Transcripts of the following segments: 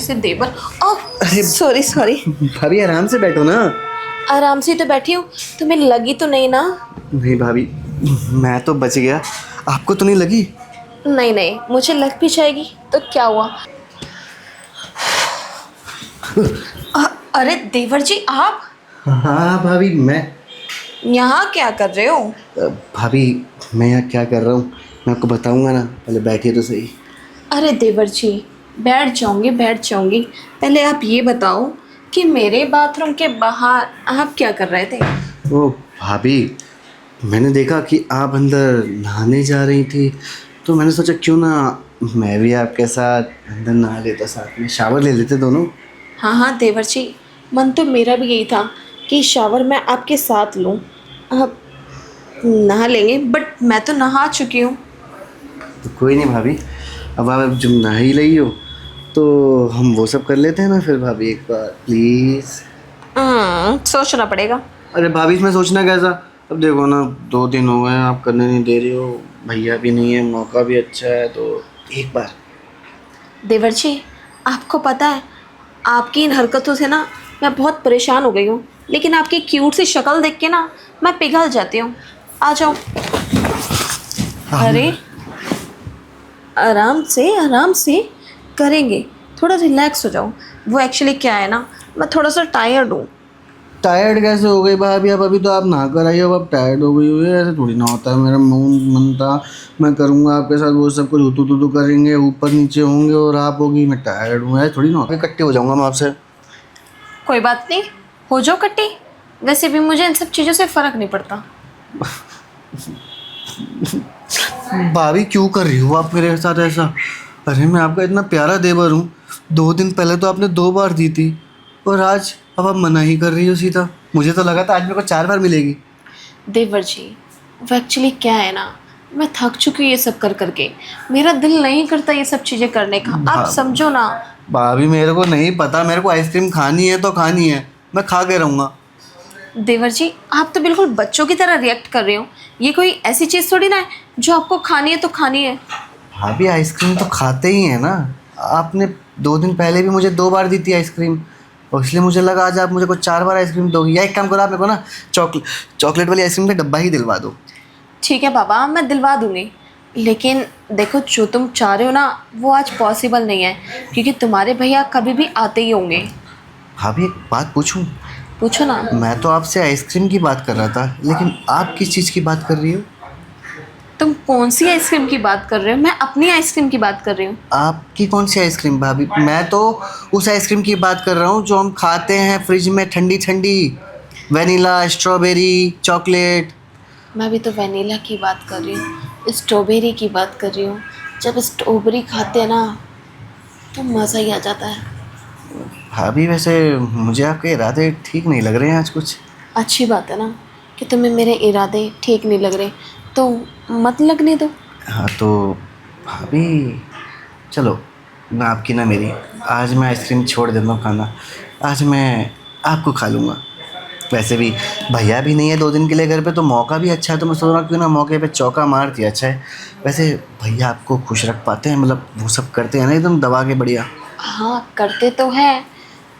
से देवर। ओह अरे sorry sorry. भाभी आराम से बैठो ना। आराम से तो बैठी हूँ, तुम्हें लगी तो नहीं ना? नहीं भाभी, मैं तो बच गया, आपको तो नहीं लगी? नहीं नहीं, मुझे लग भी जाएगी तो क्या हुआ। अरे देवर जी आप हाँ भाभी, मैं यहाँ क्या कर रहे हो? भाभी मैं यहाँ क्या कर रहा हूँ मैं आपको बताऊंगा ना, पहले बैठिए तो सही। अरे देवर जी बैठ जाऊंगी बैठ जाऊंगी, पहले आप ये बताओ कि मेरे बाथरूम के बाहर आप क्या कर रहे थे? ओ भाभी, मैंने देखा कि आप अंदर नहाने जा रही थी, तो मैंने सोचा क्यों ना मैं भी आपके साथ अंदर नहा लेता, साथ में शावर ले लेते दोनों। हाँ हाँ देवर जी, मन तो मेरा भी यही था कि शावर मैं आपके साथ लूँ। आप नहा लेंगे, बट मैं तो नहा चुकी हूँ। तो कोई नहीं भाभी, अब आप जब नहा ही रही हो तो हम वो सब कर लेते हैं ना फिर भाभी, एक बार प्लीज़। सोचना पड़ेगा। अरे भाभी इसमें सोचना कैसा, अब देखो ना 2 दिन हो गए हैं आप करने नहीं दे रही हो, भैया भी नहीं है, मौका भी अच्छा है, तो एक बार। देवर जी आपको पता है, आपकी इन हरकतों से ना मैं बहुत परेशान हो गई हूँ, लेकिन आपकी क्यूट सी शक्ल देख के ना मैं पिघल जाती हूँ। आ जाओ। अरे आराम से करेंगे, थोड़ा रिलैक्स हो जाओ। वो एक्चुअली क्या है ना, मैं थोड़ा सा टायर्ड हूँ। टायर्ड कैसे हो गई भाभी, अब अभी तो आप नहा कर आई हो, अब टायर्ड हो गई हुई है, ऐसे थोड़ी ना होता है। मेरा मन था मैं करूँगा आपके साथ वो सब कुछ, हुतू तुतू करेंगे, ऊपर नीचे होंगे और आप होगी मैं टायर्ड हूँ, ऐसे थोड़ी ना होता है। इकट्ठे हो जाऊँगा मैं आपसे। कोई बात नहीं, हो जाओ कट्टी। वैसे भी मुझे इन सब चीज़ों से फ़र्क नहीं पड़ता। भाभी क्यों कर रही हो आप मेरे साथ ऐसा? अरे मैं आपका इतना प्यारा देवर हूँ, 2 दिन पहले तो आपने 2 बार दी थी और आज अब आप मना ही कर रही हो सीधा। मुझे तो लगा था आज मेरे को 4 बार मिलेगी। देवर जी वो एक्चुअली क्या है ना, मैं थक चुकी हूँ ये सब कर करके, मेरा दिल नहीं करता ये सब चीज़ें करने का, आप समझो ना। भाभी मेरे को नहीं पता, मेरे को आइसक्रीम खानी है तो खानी है, मैं खा के रहूँगा। देवर जी आप तो बिल्कुल बच्चों की तरह रिएक्ट कर रहे हो, ये कोई ऐसी चीज़ थोड़ी ना है जो आपको खानी है तो खानी है। भाभी आइसक्रीम तो खाते ही हैं ना, आपने 2 दिन पहले भी मुझे 2 बार दी थी आइसक्रीम, और इसलिए मुझे लगा आज आप मुझे को 4 बार आइसक्रीम दोगी। या एक काम करो, आप मेरे को ना चॉकलेट वाली आइसक्रीम का डब्बा ही दिलवा दो। ठीक है बाबा, मैं दिलवा दूँगी, लेकिन देखो जो तुम चाह रहे हो ना वो आज पॉसिबल नहीं है, क्योंकि तुम्हारे भैया कभी भी आते ही होंगे। भाभी एक बात पूछूं? पूछो ना। मैं तो आपसे आइसक्रीम की बात कर रहा था, लेकिन आप किस चीज़ की बात कर रही हो? तुम कौन सी आइसक्रीम की बात कर रहे हो? मैं अपनी आइसक्रीम की बात कर रही हूँ। आपकी कौन सी आइसक्रीम भाभी? मैं तो उस आइसक्रीम की बात कर रहा हूँ जो हम खाते हैं फ्रिज में ठंडी ठंडी, वनीला, स्ट्रॉबेरी, चॉकलेट। मैं भी तो वनीला की बात कर रही हूँ, स्ट्रॉबेरी की बात कर रही हूँ। जब स्ट्रॉबेरी खाते हैं ना तो मज़ा ही आ जाता है। भाभी वैसे मुझे आपके इरादे ठीक नहीं लग रहे हैं आज कुछ। अच्छी बात है ना कि तुम्हें मेरे इरादे ठीक नहीं लग रहे, तो मत लगने दो। हाँ तो भाभी चलो, ना आपकी ना मेरी, आज मैं आइसक्रीम छोड़ देता हूँ खाना, आज मैं आपको खा लूँगा। वैसे भी भैया भी नहीं है 2 दिन के लिए घर पे, तो मौका भी अच्छा है, तो मैं सोच रहा हूँ क्यों ना मौके पे चौका मार दिया अच्छा है। वैसे भैया आपको खुश रख पाते हैं, मतलब वो सब करते हैं ना एकदम दबा के बढ़िया? हाँ करते तो हैं,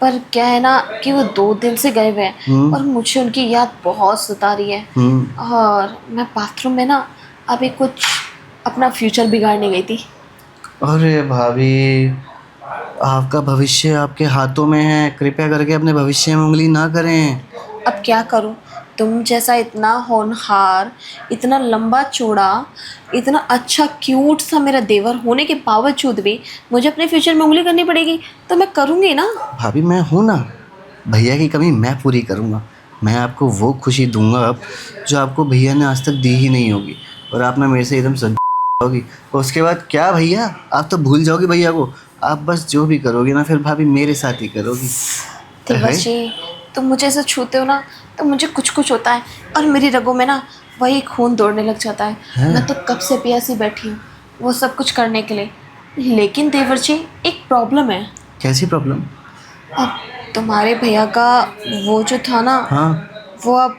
पर क्या है ना कि वो 2 दिन से गए हुए हैं और मुझे उनकी याद बहुत सता रही है। और मैं बाथरूम में ना अभी कुछ अपना फ्यूचर बिगाड़ने गई थी। अरे भाभी, आपका भविष्य आपके हाथों में है, कृपया करके अपने भविष्य में उंगली ना करें। अब क्या करूं, तुम जैसा इतना होनहार, इतना लंबा चौड़ा, इतना अच्छा क्यूट सा मेरा देवर होने के बावजूद भी मुझे अपने फ्यूचर में उंगली करनी पड़ेगी, तो मैं करूँगी ना। भाभी मैं हूँ ना, भैया की कमी मैं पूरी करूँगा। मैं आपको वो खुशी दूंगा अब जो आपको भैया ने आज तक दी ही नहीं होगी, और आप ना मेरे से एकदम सद होगी, और उसके बाद क्या भैया, आप तो भूल जाओगी भैया को। आप बस जो भी करोगी ना फिर भाभी मेरे साथ ही करोगी। देवर जी तुम मुझे ऐसे छूते हो ना तो मुझे कुछ कुछ होता है, और मेरी रगों में ना वही खून दौड़ने लग जाता है। मैं तो कब से प्यासी बैठी हूँ वो सब कुछ करने के लिए, लेकिन देवर जी एक प्रॉब्लम है। कैसी प्रॉब्लम? अब तुम्हारे भैया का वो जो था ना, हाँ, वो अब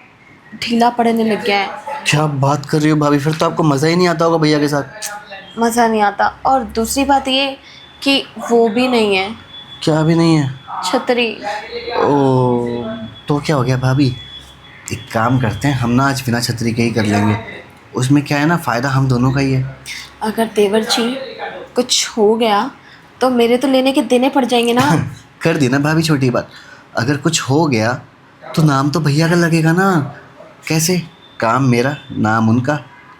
ढीला पड़ने लग गया है। क्या बात कर रही हो भाभी, फिर तो आपको मज़ा ही नहीं आता होगा भैया के साथ। मज़ा नहीं आता, और दूसरी बात ये कि वो भी नहीं है। क्या भी नहीं है? छतरी। ओ, तो क्या हो गया भाभी? एक काम करते हैं, हम ना आज बिना छतरी के ही कर लेंगे। उसमें क्या है ना, फ़ायदा हम दोनों का ही है। अगर देवर जी कुछ हो गया तो मेरे तो लेने के देने पड़ जाएंगे ना। कर दी ना भाभी छोटी बात। अगर कुछ हो गया तो नाम तो भैया का लगेगा ना। कैसे? काम मेरा, नाम उनका।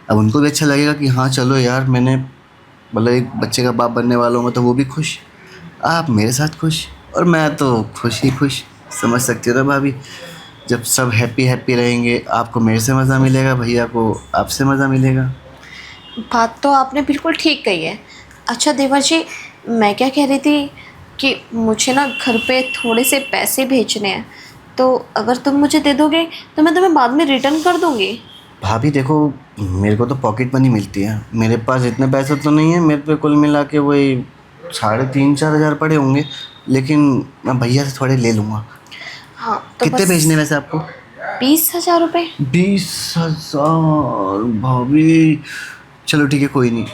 अब उनको भी अच्छा लगेगा कि हाँ चलो यार, मैंने मतलब एक बच्चे का बाप बनने वाला हूँ, तो वो भी खुश, आप मेरे साथ खुश, और मैं तो खुश ही खुश। समझ सकती हो ना भाभी? जब सब हैप्पी हैप्पी रहेंगे, आपको मेरे से मज़ा मिलेगा, भैया को आपसे मज़ा मिलेगा। बात तो आपने बिल्कुल ठीक कही है। अच्छा देवर जी, मैं क्या कह रही थी कि मुझे ना घर पे थोड़े से पैसे भेजने हैं, तो अगर तुम मुझे दे दोगे तो मैं तुम्हें बाद में रिटर्न कर दूँगी। भाभी देखो, मेरे को तो पॉकेट मनी मिलती है, मेरे पास इतने पैसे तो नहीं है। मेरे पे कुल मिला के वही 3,500-4,000 पड़े होंगे, लेकिन मैं भैया से थोड़े ले लूँगा। हाँ तो कितने बस भेजने वैसे आपको? 20,000 रुपये। 20,000 भाभी? चलो ठीक है, कोई नहीं।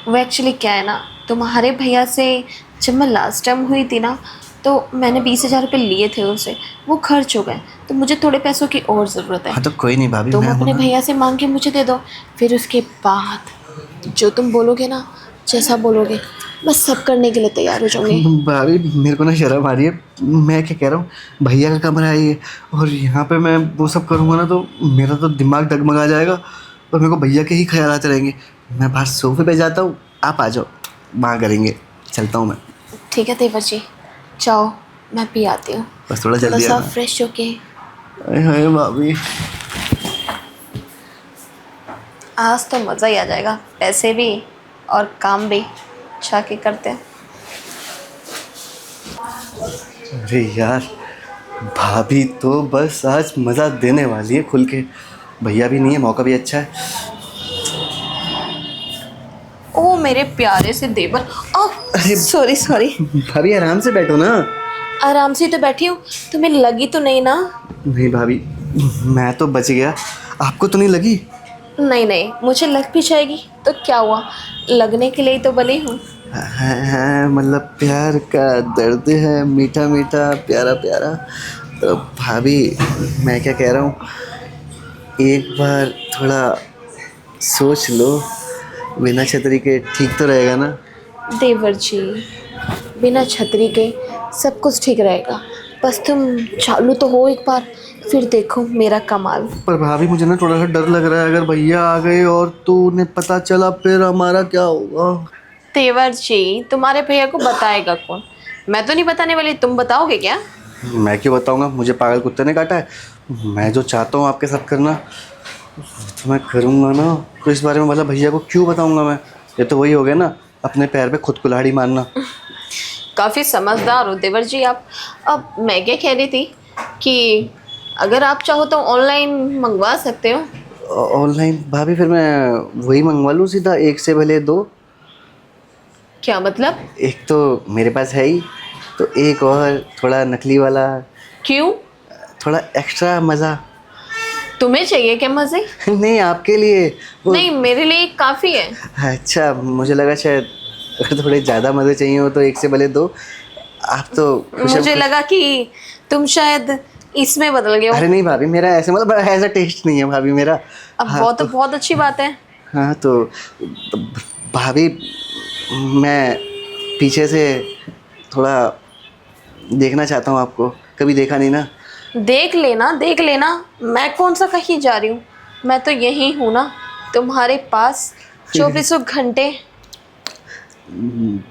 वो एक्चुअली क्या है ना, तुम्हारे भैया से जब मैं लास्ट टाइम हुई थी ना, तो मैंने 20,000 रुपये लिए थे उनसे, वो खर्च हो गए, तो मुझे थोड़े पैसों की और ज़रूरत है। हाँ तो कोई नहीं भाभी, तुम मैं हूँ अपने ना। भैया से मांग के मुझे दे दो, फिर उसके बाद जो तुम बोलोगे ना, जैसा बोलोगे, मैं सब करने के लिए तैयार हो जाऊंगी। भाभी मेरे को ना शर्म आ रही है। मैं क्या कह रहा हूँ, भैया का कमरा है ये, और यहाँ पे मैं वो सब करूँगा ना तो मेरा तो दिमाग डगमगा जाएगा, और मेरे को भैया के ही ख्याल आते रहेंगे। मैं बाहर सोफे पे जाता हूँ, आप आ जाओ, वहाँ करेंगे। चलता हूँ मैं। ठीक है देवर जी, जाओ, मैं पी आती हूँ। बस थोड़ा थोड़ा जल्दी सा आना। फ्रेश होके। हाय हाय भाभी। आज तो मज़ा ही आ जाएगा, पैसे भी और काम भी जाके करते हैं। अरे यार, भाभी तो बस आज मज़ा देने वाली है खुल के। भैया भी नहीं है, मौका भी अच्छा है। ओ मेरे प्यारे से देवर। अरे सॉरी सॉरी। भाभी आराम से बैठो ना। आराम से तो बैठी हूँ, तुम्हें लगी तो नहीं ना? नहीं भाभी, मैं तो बच गया, आपको तो नहीं लगी? नहीं नहीं, मुझे लग भी जाएगी तो क्या हुआ, लगने के लिए ही तो बनी हूँ। है मतलब प्यार का दर्द है, मीठा मीठा प्यारा प्यारा। तो भाभी, मैं क्या कह रहा हूँ, एक बार थोड़ा सोच लो, बिना छतरी के ठीक तो रहेगा ना? देवर जी, बिना छतरी के सब कुछ ठीक रहेगा, बस तुम चालू तो हो एक बार, फिर देखो मेरा कमाल। पर भाभी मुझे ना थोड़ा सा डर लग रहा है, अगर भैया आ गए और तो उन्हें पता चला, फिर हमारा क्या होगा? देवर जी, तुम्हारे भैया को बताएगा कौन? मैं तो नहीं बताने वाली, तुम बताओगे क्या? मैं क्यों बताऊंगा, मुझे पागल कुत्ते ने काटा है। मैं जो चाहता हूँ आपके साथ करना, तो मैं करूँगा ना। तो इस बारे में मतलब भैया को क्यों बताऊँगा मैं? ये तो वही हो गया ना, अपने पैर पे खुद कुल्हाड़ी मारना। काफ़ी समझदार हो देवर जी आप। अब मैं क्या कह रही थी कि अगर आप चाहो तो ऑनलाइन मंगवा सकते हो। ऑनलाइन? भाभी फिर मैं वही मंगवा लूँ सीधा, एक से भले दो। क्या मतलब? एक तो मेरे पास है ही, तो एक और थोड़ा नकली वाला, क्यों? थोड़ा एक्स्ट्रा मज़ा। तुम्हें चाहिए क्या मज़े? नहीं, आपके लिए वो। नहीं, मेरे लिए काफ़ी है। अच्छा, मुझे लगा शायद अगर थोड़े ज़्यादा मज़े चाहिए हो तो एक से भले दो। आप तो खुश मुझे लगा कि तुम शायद इसमें बदल गए हो। अरे नहीं भाभी, मेरा ऐसे मतलब ऐसा टेस्ट नहीं है भाभी मेरा। अब हाँ वो तो तो बहुत अच्छी बात है। हाँ तो भाभी, मैं पीछे से थोड़ा देखना चाहता हूँ आपको, कभी देखा नहीं ना। देख लेना देख लेना, मैं कौन सा कहीं जा रही हूँ, मैं तो यहीं हूँ ना, तुम्हारे पास 24 घंटे।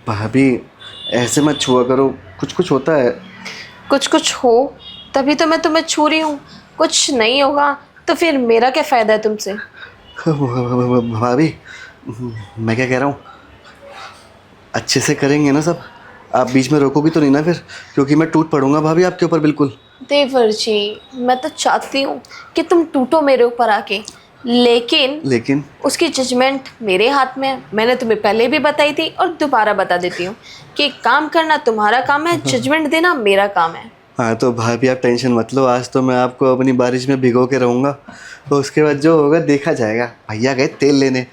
भाभी ऐसे मत छुआ करो, कुछ कुछ होता है। कुछ कुछ हो तभी तो मैं तुम्हें छू रही हूँ, कुछ नहीं होगा तो फिर मेरा क्या फ़ायदा है तुमसे? भाभी, मैं क्या कह रहा हूँ, अच्छे से करेंगे ना सब? आप बीच में रोकोगी तो नहीं ना फिर? क्योंकि मैं टूट पड़ूंगा भाभी आपके ऊपर बिल्कुल। देवर जी, मैं तो चाहती हूँ कि तुम टूटो मेरे ऊपर आके, लेकिन उसकी जजमेंट मेरे हाथ में है। मैंने तुम्हें पहले भी बताई थी और दोबारा बता देती हूँ कि काम करना तुम्हारा काम है, जजमेंट देना मेरा काम है। हाँ तो भाभी आप टेंशन मत लो, आज तो मैं आपको अपनी बारिश में भिगो के रहूँगा, तो उसके बाद जो होगा देखा जाएगा। भैया गए तेल लेने।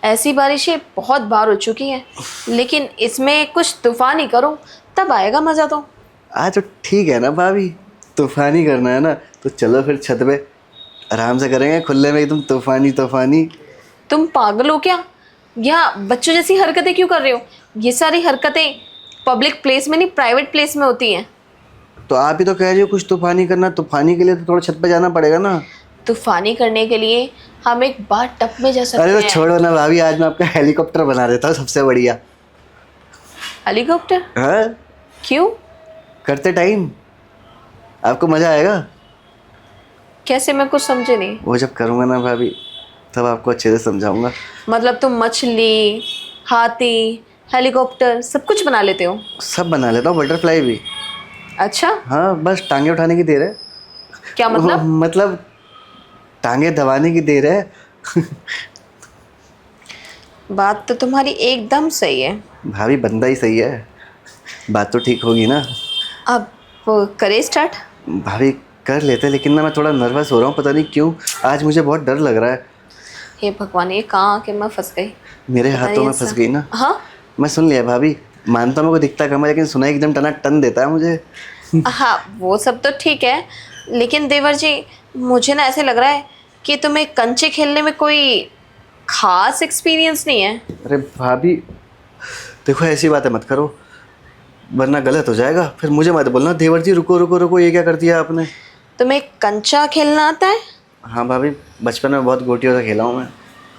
ऐसी बारिशें बहुत बार हो चुकी हैं, लेकिन इसमें कुछ तूफान ही करो तब आएगा मज़ा तो। आज तो ठीक है ना भाभी, तूफानी करना है ना तो चलो फिर छत पे आराम से करेंगे खुले में एकदम तूफानी तूफानी। तुम पागल हो क्या? या बच्चों जैसी हरकतें क्यों कर रहे हो? ये सारी हरकतें पब्लिक प्लेस में नहीं, प्राइवेट प्लेस में होती हैं। तो आप ही तो कह रही हो कुछ तूफानी करना, तूफानी के लिए तो थोड़ा छत पे जाना पड़ेगा ना। तूफानी करने के लिए हम एक बार टप में जा सकते अरे तो हैं। छोड़ो ना भाभी, आज मैं आपका हेलीकॉप्टर बना देता हूँ सबसे बढ़िया। हेलीकॉप्टर? हाँ क्यों? करते टाइम आपको मज़ा आएगा। कैसे? मैं कुछ समझे नहीं। वो जब करूँगा ना भाभी तब आपको अच्छे से समझाऊंगा। मतलब तुम मछली, हाथी, हेलीकॉप्टर सब कुछ बना लेते हो? सब बना लेता हूँ, बटरफ्लाई भी। अच्छा, हाँ बस टांगे उठाने की देर है। क्या मतलब? मतलब टांगे दबाने की देर है। बात तो तुम्हारी एकदम सही है। भाभी बंदा ही सही है, बात तो ठीक होगी ना। अब करे स्टार्ट। भाभी कर लेते, लेकिन ना मैं थोड़ा नर्वस हो रहा हूँ, पता नहीं क्यों। आज मुझे बहुत डर लग रहा है। हे भगवान, ये कहाँ आके मैं फंस गई। मेरे पता हाथों नहीं में ऐसा। फंस गई ना। हाँ मैं सुन लिया भाभी, मानता हूँ मेरे को दिखता कम है लेकिन सुनाई एकदम टना टन देता है मुझे। हाँ, वो सब तो ठीक है, लेकिन देवर जी मुझे ना ऐसे लग रहा है कि तुम्हें कंचे खेलने में कोई खास एक्सपीरियंस नहीं है। अरे भाभी देखो ऐसी बातें मत करो वरना गलत हो जाएगा, फिर मुझे मत बोलना देवर जी रुको रुको रुको ये क्या कर दिया आपने। तुम्हें कंचा खेलना आता है? हाँ भाभी बचपन में बहुत गोटियों से खेला हूँ मैं।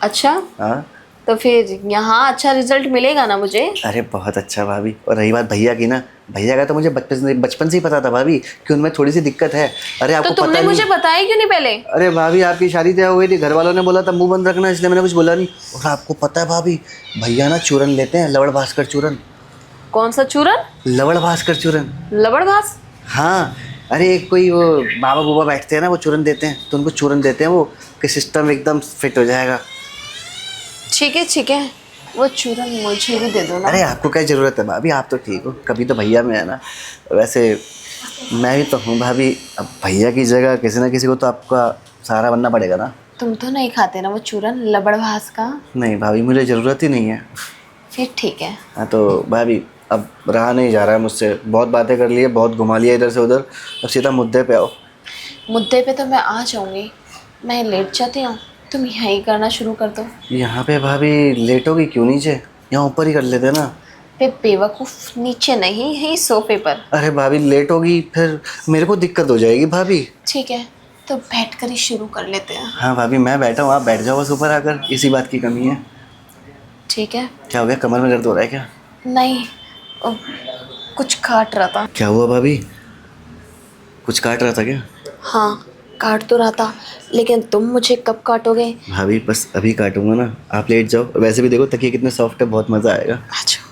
अच्छा, हाँ तो फिर यहाँ अच्छा रिजल्ट मिलेगा ना मुझे? अरे बहुत अच्छा भाभी। और रही बात भैया की ना, भैया का तो मुझे बचपन से ही पता था भाभी कि उनमें थोड़ी सी दिक्कत है। अरे तो आपको तुमने पता मुझे नहीं। बताया क्यों नहीं पहले? अरे भाभी आपकी शादी तय हो गई थी, घर वालों ने बोला था मुंह बंद रखना, इसलिए मैंने कुछ बोला नहीं। और आपको पता है भाभी भैया ना चूरन लेते हैं, लवड़ भास्कर चूरन। कौन सा चूरन? लवड़ भास्कर चूरन। लबड़ घास? हाँ अरे एक कोई वो बाबा बूबा बैठते हैं ना, वो चूरन देते हैं, तो उनको चूरन देते हैं वो कि सिस्टम एकदम फिट हो जाएगा। ठीक है, वो चूरन मुझे भी दे दो ना। अरे आपको क्या ज़रूरत है भाभी, आप तो ठीक हो, कभी तो भैया में है ना। वैसे मैं भी तो हूँ भाभी, अब भैया की जगह किसी ना किसी को तो आपका सहारा बनना पड़ेगा ना। तुम तो नहीं खाते ना वो चूरन लबड़ घास का? नहीं भाभी मुझे ज़रूरत ही नहीं है। फिर ठीक है। हाँ तो भाभी अब रहा नहीं जा रहा है मुझसे, बहुत बातें कर लिए, बहुत घुमा लिया इधर से उधर, अब सीधा मुद्दे पे आओ। मुद्दे पे तो मैं आ जाऊंगी, मैं लेट जाती हूँ, तुम यहीं करना शुरू कर दो। यहाँ पे भाभी लेटोगी क्यों नीचे, यहाँ ऊपर ही कर लेते ना। पे बेवकूफ़, नीचे नहीं, यहीं सोफे पर। अरे भाभी लेट होगी फिर मेरे को दिक्कत हो जाएगी भाभी। ठीक है, तो बैठ कर ही शुरू कर लेते हैं। हाँ भाभी मैं बैठा हूँ, आप बैठ जाओ बस ऊपर आकर, इसी बात की कमी है। ठीक है। क्या हो गया, कमर में दर्द हो रहा है क्या? नहीं, ओ, कुछ काट रहा था। क्या हुआ भाभी, कुछ काट रहा था क्या? हाँ, काट तो रहा था, लेकिन तुम मुझे कब काटोगे? भाभी बस अभी काटूंगा ना, आप लेट जाओ। वैसे भी देखो तकिए कितने सॉफ्ट है, बहुत मज़ा आएगा। अच्छा।